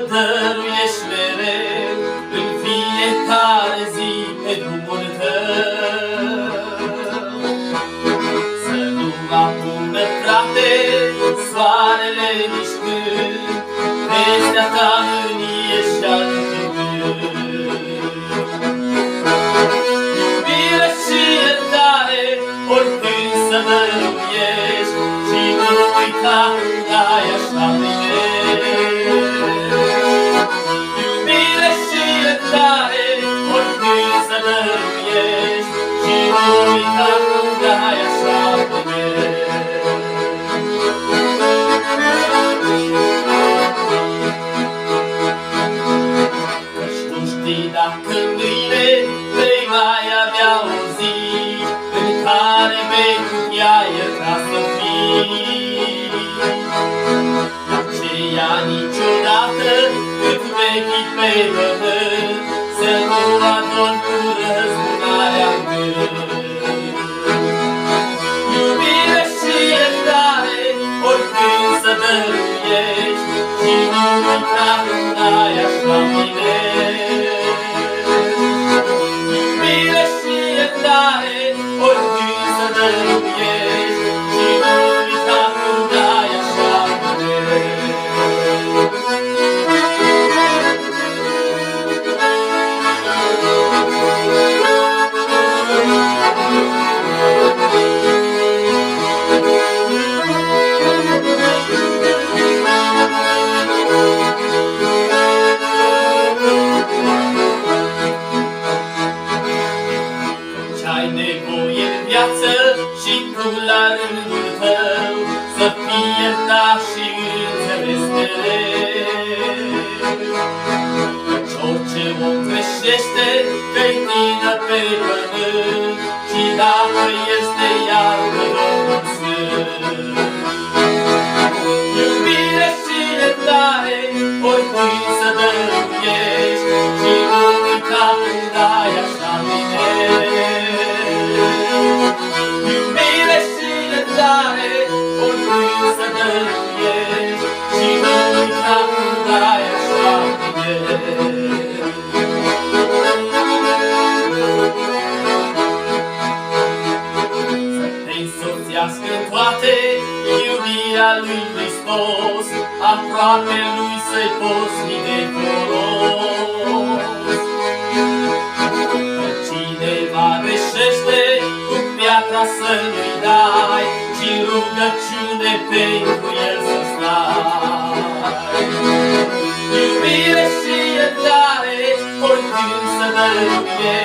dăruiești mereu în fiecare zi pe drumul tău. Să nu apună, frate, soarele nici când vestea ta mânie și iubire și iertare oricând să dăruiești și nu uita când ai așa dacă mâine vei mai avea o zi în care vei putea ierta să fii. Aceea niciodată cât vechii pe pământ să nu adormi cu răzbunarea-n gând. Iubire și iertare oricând să dăruiești și nu uita când ai așa bine. Ai nevoie în viață și tu la rândul tău să fii iertat și înțeles mereu. Căci orice om greșește că-i tină pe pământ și dacă este iartă Domnul Sfânt. Iubire și iertare oricând să dăruiești și nu uita când ai așa bine. Iubire și iertare oricând să dăruiești și nu uita când ai așa bine. Să te însoțească în toate iubirea lui Hristos, aproape lui să-i poți fi de folos. Cineva greșește, cu piatra să nu-i dai și rugăciune pentru el să stai. Iubire și iertare oricând să dăruiești